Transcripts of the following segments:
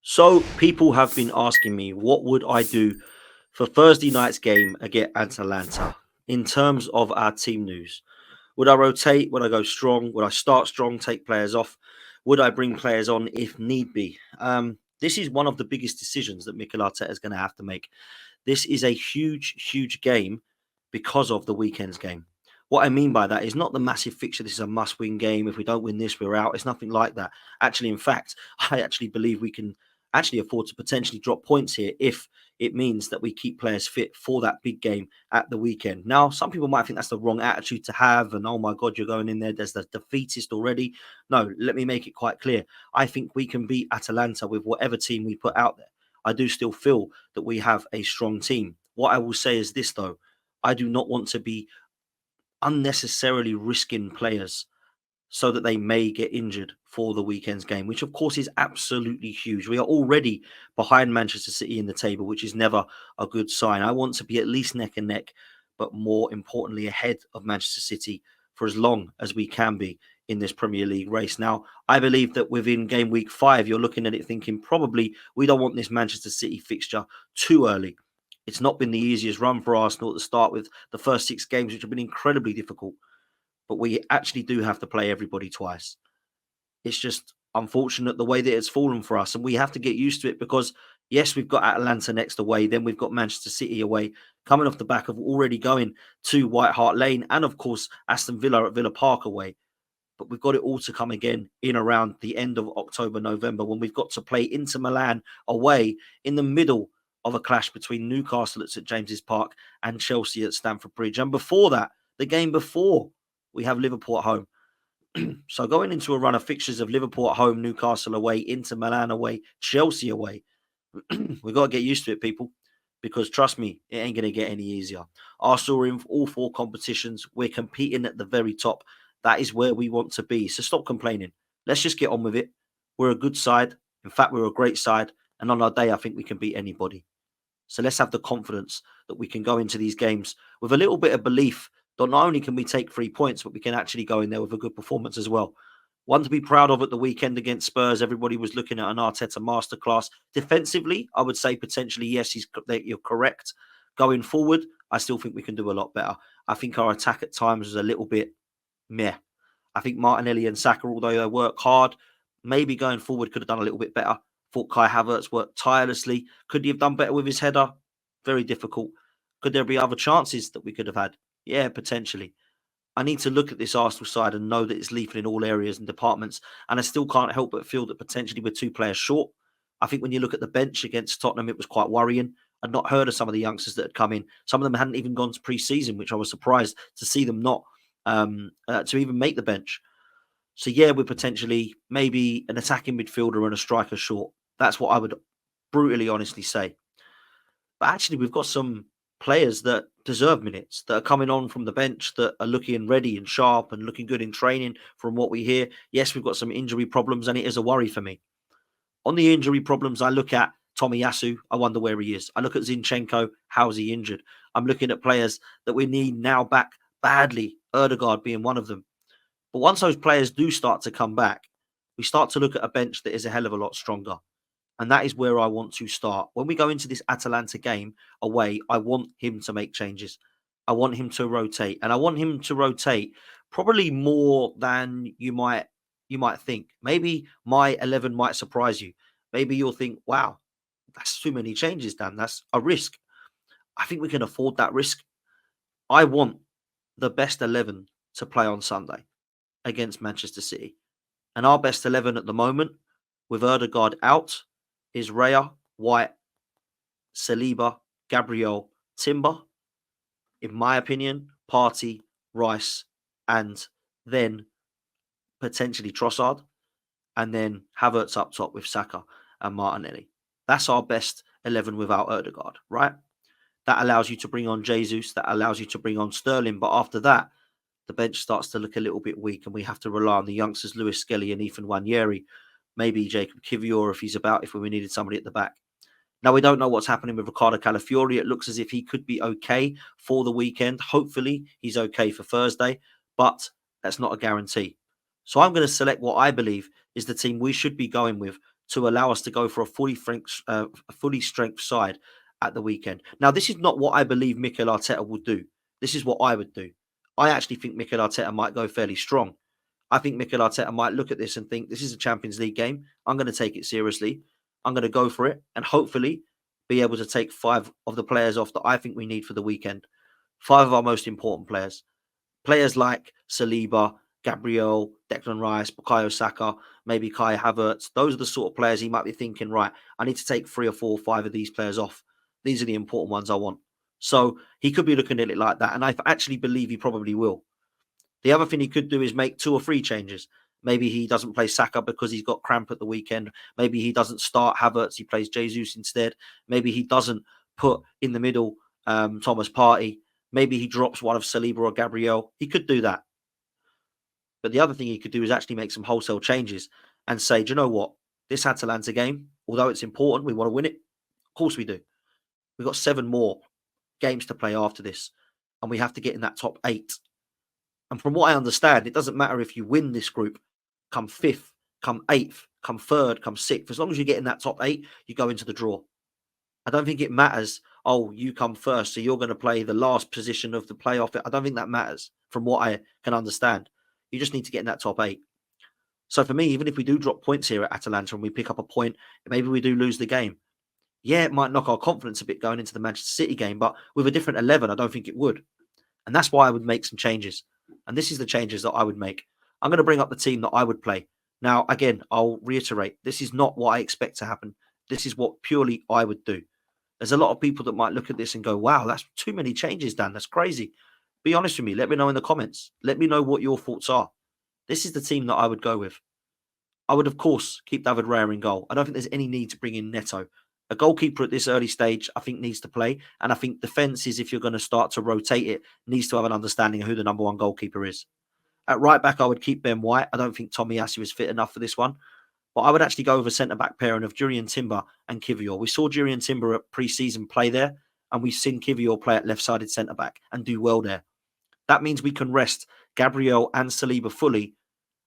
So people have been asking me what would I do for Thursday night's game against Atalanta in terms of our team news. Would I rotate? Would I go strong? Would I start strong, take players off? Would I bring players on if need be? This is one of the biggest decisions that Mikel Arteta is going to have to make. This is a huge, huge game because of the weekend's game. What I mean by that is not the massive fixture. This is a must-win game. If we don't win this, we're out. It's nothing like that. Actually, in fact, I actually believe we can actually afford to potentially drop points here if it means that we keep players fit for that big game at the weekend. Now, some people might think that's the wrong attitude to have, and oh my God, you're going in there's the defeatist already. No, let me make it quite clear. I think we can beat Atalanta with whatever team we put out there. I do still feel that we have a strong team. What I will say is this, though. I do not want to be unnecessarily risking players so that they may get injured for the weekend's game, which of course is absolutely huge. We are already behind Manchester City in the table, which is never a good sign. I want to be at least neck and neck, but more importantly, ahead of Manchester City for as long as we can be in this Premier League race. Now, I believe that within game week 5, you're looking at it thinking probably we don't want this Manchester City fixture too early. It's not been the easiest run for Arsenal to start with the first 6 games, which have been incredibly difficult, but we actually do have to play everybody twice. It's just unfortunate the way that it's fallen for us, and we have to get used to it because, yes, we've got Atalanta next away, then we've got Manchester City away, coming off the back of already going to White Hart Lane, and of course, Aston Villa at Villa Park away. But we've got it all to come again in around the end of October, November, when we've got to play Inter Milan away in the middle of a clash between Newcastle at St James's Park and Chelsea at Stamford Bridge. And before that, the game before, we have Liverpool at home. So going into a run of fixtures of Liverpool at home, Newcastle away, Inter Milan away, Chelsea away, we've got to get used to it, people, because trust me, it ain't going to get any easier. Arsenal are in all 4 competitions. We're competing at the very top. That is where we want to be. So stop complaining. Let's just get on with it. We're a good side. In fact, we're a great side. And on our day, I think we can beat anybody. So let's have the confidence that we can go into these games with a little bit of belief that not only can we take 3 points, but we can actually go in there with a good performance as well. One to be proud of at the weekend against Spurs. Everybody was looking at an Arteta masterclass. Defensively, I would say potentially, yes, you're correct. Going forward, I still think we can do a lot better. I think our attack at times was a little bit meh. I think Martinelli and Saka, although they work hard, maybe going forward could have done a little bit better. Thought Kai Havertz worked tirelessly. Could he have done better with his header? Very difficult. Could there be other chances that we could have had? Yeah, potentially. I need to look at this Arsenal side and know that it's lethal in all areas and departments. And I still can't help but feel that potentially we're 2 players short. I think when you look at the bench against Tottenham, it was quite worrying. I'd not heard of some of the youngsters that had come in. Some of them hadn't even gone to pre-season, which I was surprised to see them not to even make the bench. So yeah, we're potentially maybe an attacking midfielder and a striker short. That's what I would brutally honestly say. But actually, we've got some players that deserve minutes that are coming on from the bench that are looking ready and sharp and looking good in training from what we hear. Yes, we've got some injury problems, and it is a worry for me. On the injury problems, I look at Tomiyasu. I wonder where he is. I look at Zinchenko. How's he injured? I'm looking at players that we need now back badly. Erdegaard being one of them. But once those players do start to come back, we start to look at a bench that is a hell of a lot stronger. And that is where I want to start. When we go into this Atalanta game away, I want him to make changes. I want him to rotate. And I want him to rotate probably more than you might think. Maybe my 11 might surprise you. Maybe you'll think, wow, that's too many changes, Dan. That's a risk. I think we can afford that risk. I want the best 11 to play on Sunday against Manchester City. And our best 11 at the moment, with Erdegaard out, is Raya, White, Saliba, Gabriel, Timber, in my opinion, Partey, Rice, and then potentially Trossard, and then Havertz up top with Saka and Martinelli. That's our best 11 without Erdegaard, right? That allows you to bring on Jesus, that allows you to bring on Sterling, but after that, the bench starts to look a little bit weak, and we have to rely on the youngsters, Lewis Skelly and Ethan Wanyeri, maybe Jacob Kivior if he's about, if we needed somebody at the back. Now, we don't know what's happening with Ricardo Calafiori. It looks as if he could be okay for the weekend. Hopefully, he's okay for Thursday, but that's not a guarantee. So I'm going to select what I believe is the team we should be going with to allow us to go for a fully strength side at the weekend. Now, this is not what I believe Mikel Arteta will do. This is what I would do. I actually think Mikel Arteta might go fairly strong. I think Mikel Arteta might look at this and think, this is a Champions League game. I'm going to take it seriously. I'm going to go for it and hopefully be able to take 5 of the players off that I think we need for the weekend. 5 of our most important players. Players like Saliba, Gabriel, Declan Rice, Bukayo Saka, maybe Kai Havertz. Those are the sort of players he might be thinking, right, I need to take 3 or 4 or 5 of these players off. These are the important ones I want. So he could be looking at it like that. And I actually believe he probably will. The other thing he could do is make 2 or 3 changes. Maybe he doesn't play Saka because he's got cramp at the weekend. Maybe he doesn't start Havertz. He plays Jesus instead. Maybe he doesn't put in the middle Thomas Partey. Maybe he drops one of Saliba or Gabriel. He could do that. But the other thing he could do is actually make some wholesale changes and say, do you know what? This Atalanta game, although it's important, we want to win it. Of course we do. We've got 7 more games to play after this. And we have to get in that top 8. And from what I understand, it doesn't matter if you win this group, come 5th, come 8th, come 3rd, come 6th. As long as you get in that top 8, you go into the draw. I don't think it matters, oh, you come first, so you're going to play the last position of the playoff. I don't think that matters from what I can understand. You just need to get in that top 8. So for me, even if we do drop points here at Atalanta and we pick up a point, maybe we do lose the game. Yeah, it might knock our confidence a bit going into the Manchester City game, but with a different 11, I don't think it would. And that's why I would make some changes. And this is the changes that I would make. I'm going to bring up the team that I would play. Now, again, I'll reiterate, this is not what I expect to happen. This is what purely I would do. There's a lot of people that might look at this and go, wow, that's too many changes, Dan. That's crazy. Be honest with me. Let me know in the comments. Let me know what your thoughts are. This is the team that I would go with. I would, of course, keep David Raya in goal. I don't think there's any need to bring in Neto. A goalkeeper at this early stage, I think, needs to play. And I think defences, if you're going to start to rotate it, needs to have an understanding of who the number 1 goalkeeper is. At right back, I would keep Ben White. I don't think Tomiyasu is fit enough for this one. But I would actually go with a centre-back pairing of Jurrien Timber and Kivior. We saw Jurrien Timber at pre-season play there, and we've seen Kivior play at left-sided centre-back and do well there. That means we can rest Gabriel and Saliba fully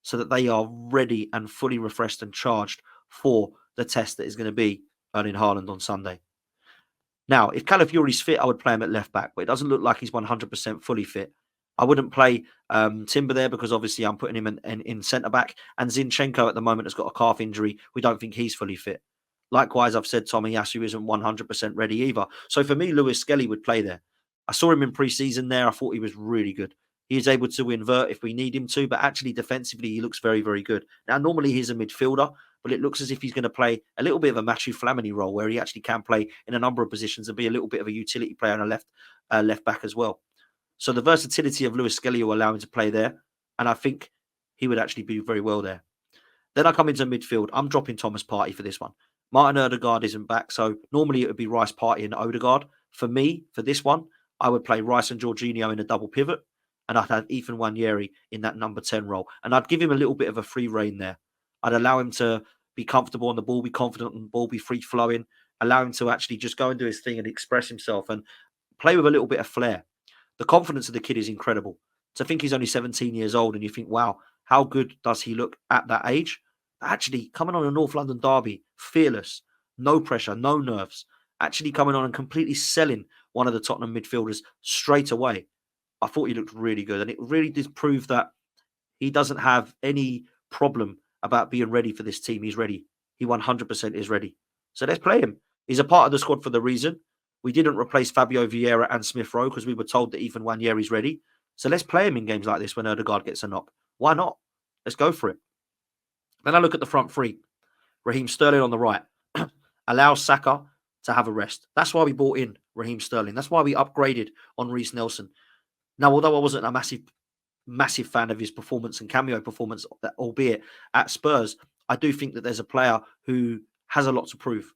so that they are ready and fully refreshed and charged for the test that is going to be Erling Haaland on Sunday. Now, if Calafiori's fit, I would play him at left-back, but it doesn't look like he's 100% fully fit. I wouldn't play Timber there because obviously I'm putting him in centre-back. And Zinchenko at the moment has got a calf injury. We don't think he's fully fit. Likewise, I've said Tomiyasu isn't 100% ready either. So for me, Lewis Skelly would play there. I saw him in pre-season there. I thought he was really good. He is able to invert if we need him to, but actually defensively, he looks very, very good. Now, normally he's a midfielder, but it looks as if he's going to play a little bit of a Matthew Flamini role where he actually can play in a number of positions and be a little bit of a utility player on a left back as well. So the versatility of Lewis Skelly will allow him to play there. And I think he would actually be very well there. Then I come into midfield. I'm dropping Thomas Partey for this one. Martin Odegaard isn't back. So normally it would be Rice, Partey and Odegaard. For me, for this one, I would play Rice and Jorginho in a double pivot. And I'd have Ethan Nwaneri in that number 10 role. And I'd give him a little bit of a free rein there. I'd allow him to be comfortable on the ball, be confident on the ball, be free-flowing. Allow him to actually just go and do his thing and express himself and play with a little bit of flair. The confidence of the kid is incredible. To think he's only 17 years old and you think, wow, how good does he look at that age? Actually, coming on a North London derby, fearless, no pressure, no nerves. Actually coming on and completely selling one of the Tottenham midfielders straight away. I thought he looked really good. And it really did prove that he doesn't have any problem about being ready for this team. He's ready. He 100% is ready. So let's play him. He's a part of the squad for the reason. We didn't replace Fabio Vieira and Smith Rowe because we were told that Ethan Nwaneri's ready. So let's play him in games like this when Odegaard gets a knock. Why not? Let's go for it. Then I look at the front three. Raheem Sterling on the right. Allow Saka to have a rest. That's why we brought in Raheem Sterling. That's why we upgraded on Reece Nelson. Now, although I wasn't a massive fan of his performance and cameo performance, albeit at Spurs, I do think that there's a player who has a lot to prove.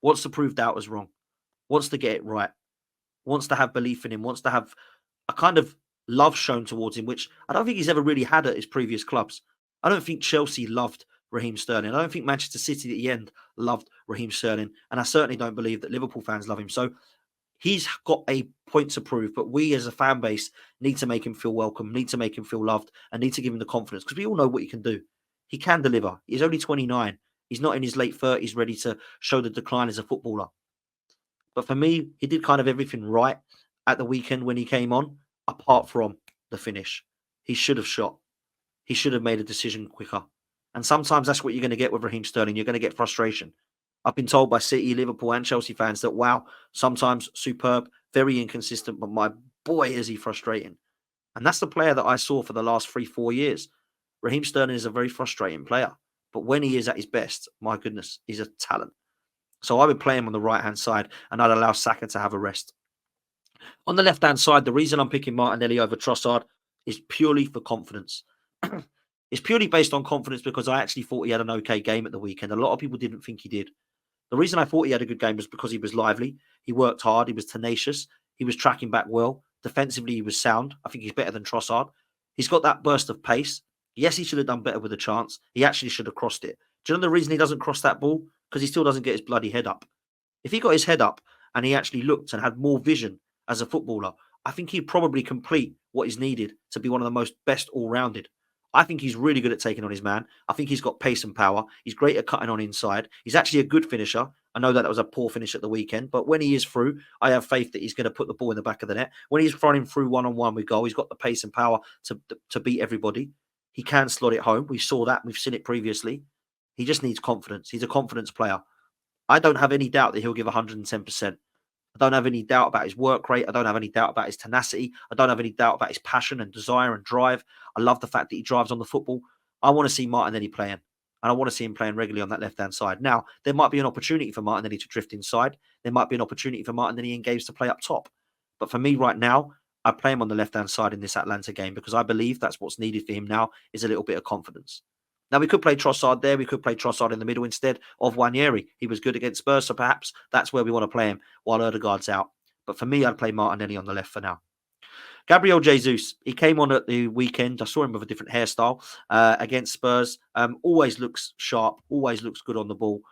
Wants to prove doubters wrong. Wants to get it right, wants to have belief in him, wants to have a kind of love shown towards him, which I don't think he's ever really had at his previous clubs. I don't think Chelsea loved Raheem Sterling. I don't think Manchester City at the end loved Raheem Sterling. And I certainly don't believe that Liverpool fans love him. So he's got a point to prove, but we as a fan base need to make him feel welcome, need to make him feel loved, and need to give him the confidence because we all know what he can do. He can deliver. He's only 29. He's not in his late 30s ready to show the decline as a footballer. But for me, he did kind of everything right at the weekend when he came on, apart from the finish. He should have shot. He should have made a decision quicker. And sometimes that's what you're going to get with Raheem Sterling. You're going to get frustration. I've been told by City, Liverpool, and Chelsea fans that, wow, sometimes superb, very inconsistent, but my boy, is he frustrating. And that's the player that I saw for the last 3-4 years. Raheem Sterling is a very frustrating player. But when he is at his best, my goodness, he's a talent. So I would play him on the right-hand side, and I'd allow Saka to have a rest. On the left-hand side, the reason I'm picking Martinelli over Trossard is purely for confidence. It's purely based on confidence because I actually thought he had an okay game at the weekend. A lot of people didn't think he did. The reason I thought he had a good game was because he was lively. He worked hard. He was tenacious. He was tracking back well. Defensively, he was sound. I think he's better than Trossard. He's got that burst of pace. Yes, he should have done better with a chance. He actually should have crossed it. Do you know the reason he doesn't cross that ball? Because he still doesn't get his bloody head up. If he got his head up and he actually looked and had more vision as a footballer, I think he'd probably complete what is needed to be one of the most best all-rounded. I think he's really good at taking on his man. I think he's got pace and power. He's great at cutting on inside. He's actually a good finisher. I know that was a poor finish at the weekend, but when he is through, I have faith that he's going to put the ball in the back of the net. When he's running through one-on-one with goal, he's got the pace and power to beat everybody. He can slot it home. We saw that. We've seen it previously. He just needs confidence. He's a confidence player. I don't have any doubt that he'll give 110%. I don't have any doubt about his work rate. I don't have any doubt about his tenacity. I don't have any doubt about his passion and desire and drive. I love the fact that he drives on the football. I want to see Martinelli playing, and I want to see him playing regularly on that left-hand side. Now, there might be an opportunity for Martinelli to drift inside. There might be an opportunity for Martinelli and Games to play up top. But for me right now, I play him on the left-hand side in this Atalanta game because I believe that's what's needed for him now is a little bit of confidence. Now, we could play Trossard there. We could play Trossard in the middle instead of Nwaneri. He was good against Spurs, so perhaps that's where we want to play him while Odegaard's out. But for me, I'd play Martinelli on the left for now. Gabriel Jesus, he came on at the weekend. I saw him with a different hairstyle against Spurs. Always looks sharp, always looks good on the ball,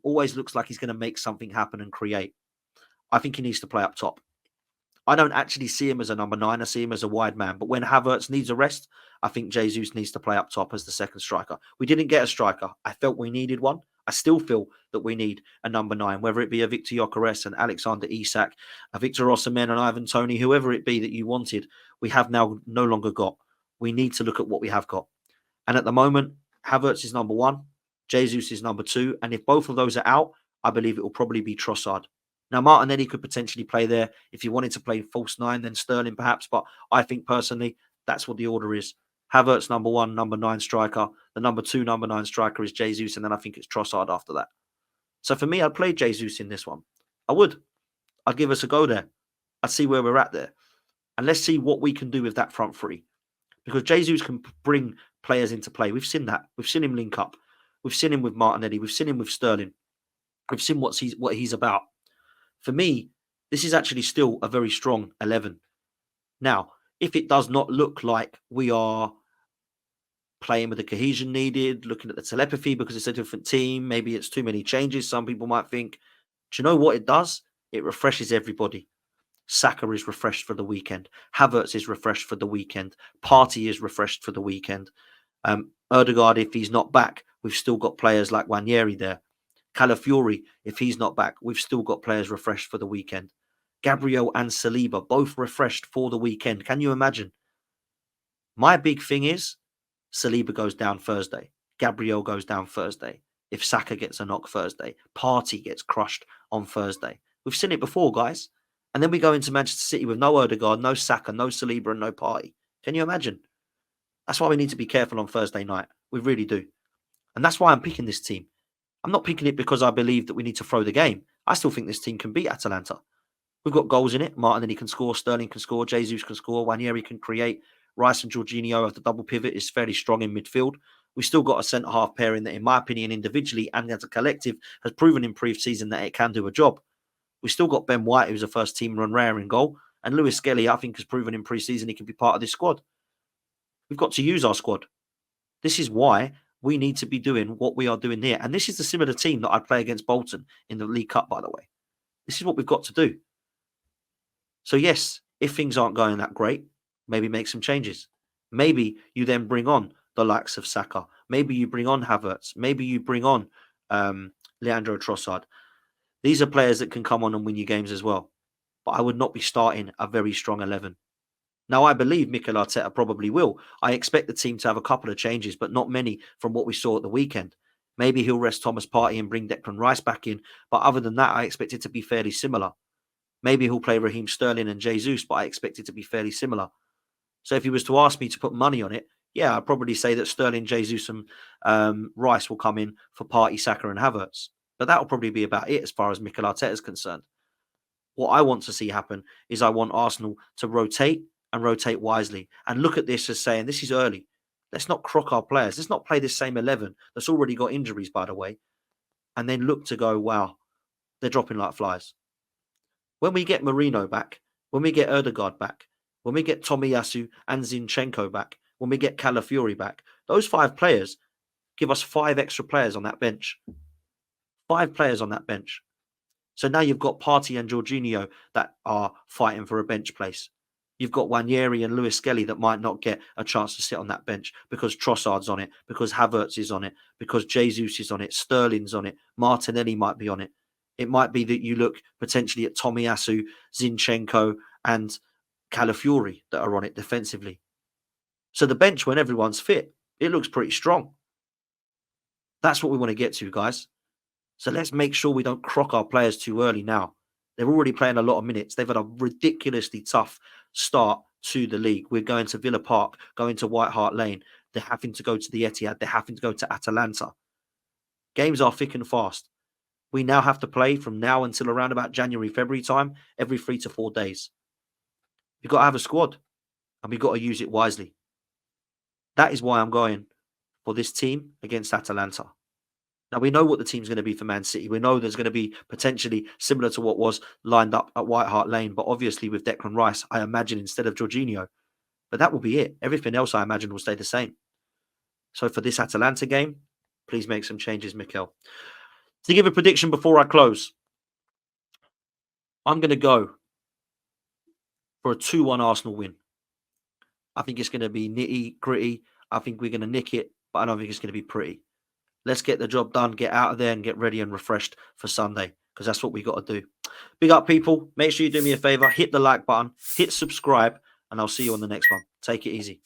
always looks like he's going to make something happen and create. I think he needs to play up top. I don't actually see him as a number 9. I see him as a wide man. But when Havertz needs a rest, I think Jesus needs to play up top as the second striker. We didn't get a striker. I felt we needed one. I still feel that we need a number 9, whether it be a Victor Gyökeres and Alexander Isak, a Victor Osimhen and Ivan Toney, whoever it be that you wanted, we have now no longer got. We need to look at what we have got. And at the moment, Havertz is number 1, Jesus is number 2. And if both of those are out, I believe it will probably be Trossard. Now, Martinelli could potentially play there. If you wanted to play false 9, then Sterling perhaps. But I think personally, that's what the order is. Havertz, number 1, number 9 striker. The number 2, number 9 striker is Jesus. And then I think it's Trossard after that. So for me, I'd play Jesus in this one. I would. I'd give us a go there. I'd see where we're at there. And let's see what we can do with that front three. Because Jesus can bring players into play. We've seen that. We've seen him link up. We've seen him with Martinelli. We've seen him with Sterling. We've seen what he's about. For me, this is actually still a very strong 11. Now, if it does not look like we are playing with the cohesion needed, looking at the telepathy because it's a different team, maybe it's too many changes, some people might think, do you know what it does? It refreshes everybody. Saka is refreshed for the weekend. Havertz is refreshed for the weekend. Partey is refreshed for the weekend. Odegaard, if he's not back, we've still got players like Nwaneri there. Calafiori, if he's not back, we've still got players refreshed for the weekend. Gabriel and Saliba, both refreshed for the weekend. Can you imagine? My big thing is Saliba goes down Thursday. Gabriel goes down Thursday. If Saka gets a knock Thursday. Partey gets crushed on Thursday. We've seen it before, guys. And then we go into Manchester City with no Odegaard, no Saka, no Saliba, and no Partey. Can you imagine? That's why we need to be careful on Thursday night. We really do. And that's why I'm picking this team. I'm not picking it because I believe that we need to throw the game. I still think this team can beat Atalanta. We've got goals in it. Martinelli can score. Sterling can score. Jesus can score. Nwaneri can create. Rice and Jorginho at the double pivot is fairly strong in midfield. We've still got a centre-half pairing that, in my opinion, individually and as a collective, has proven in pre-season that it can do a job. We've still got Ben White, who's a first-team run rare in goal. And Lewis Skelly, I think, has proven in pre-season he can be part of this squad. We've got to use our squad. This is why we need to be doing what we are doing here. And this is the similar team that I play against Bolton in the League Cup, by the way. This is what we've got to do. So yes, if things aren't going that great, maybe make some changes. Maybe you then bring on the likes of Saka. Maybe you bring on Havertz. Maybe you bring on Leandro Trossard. These are players that can come on and win you games as well. But I would not be starting a very strong 11. Now, I believe Mikel Arteta probably will. I expect the team to have a couple of changes, but not many from what we saw at the weekend. Maybe he'll rest Thomas Partey and bring Declan Rice back in. But other than that, I expect it to be fairly similar. Maybe he'll play Raheem Sterling and Jesus, but I expect it to be fairly similar. So if he was to ask me to put money on it, yeah, I'd probably say that Sterling, Jesus, and Rice will come in for Partey, Saka, and Havertz. But that'll probably be about it as far as Mikel Arteta is concerned. What I want to see happen is I want Arsenal to rotate and rotate wisely and look at this as saying, this is early. Let's not crock our players. Let's not play this same 11 that's already got injuries, by the way, and then look to go, wow, they're dropping like flies. When we get Marino back, when we get Erdegaard back, when we get Tomiyasu and Zinchenko back, when we get Calafiori back, those 5 players give us 5 extra players on that bench. 5 players on that bench. So now you've got Partey and Jorginho that are fighting for a bench place. You've got Wanyeri and Lewis Skelly that might not get a chance to sit on that bench because Trossard's on it, because Havertz is on it, because Jesus is on it, Sterling's on it, Martinelli might be on it. It might be that you look potentially at Tomiyasu, Zinchenko, and Calafiori that are on it defensively. So the bench, when everyone's fit, it looks pretty strong. That's what we want to get to, guys. So let's make sure we don't crock our players too early now. They're already playing a lot of minutes. They've had a ridiculously tough start to the league. We're going to Villa Park, going to White Hart Lane. They're having to go to the Etihad. They're having to go to Atalanta. Games are thick and fast. We now have to play from now until around about January, February time, every 3 to 4 days. We've got to have a squad, and we've got to use it wisely. That is why I'm going for this team against Atalanta. Now, we know what the team's going to be for Man City. We know there's going to be potentially similar to what was lined up at White Hart Lane, but obviously with Declan Rice, I imagine instead of Jorginho. But that will be it. Everything else, I imagine, will stay the same. So for this Atalanta game, please make some changes, Mikel. To give a prediction before I close, I'm going to go for a 2-1 Arsenal win. I think it's going to be nitty, gritty. I think we're going to nick it, but I don't think it's going to be pretty. Let's get the job done, get out of there and get ready and refreshed for Sunday because that's what we got to do. Big up, people. Make sure you do me a favor. Hit the like button, hit subscribe, and I'll see you on the next one. Take it easy.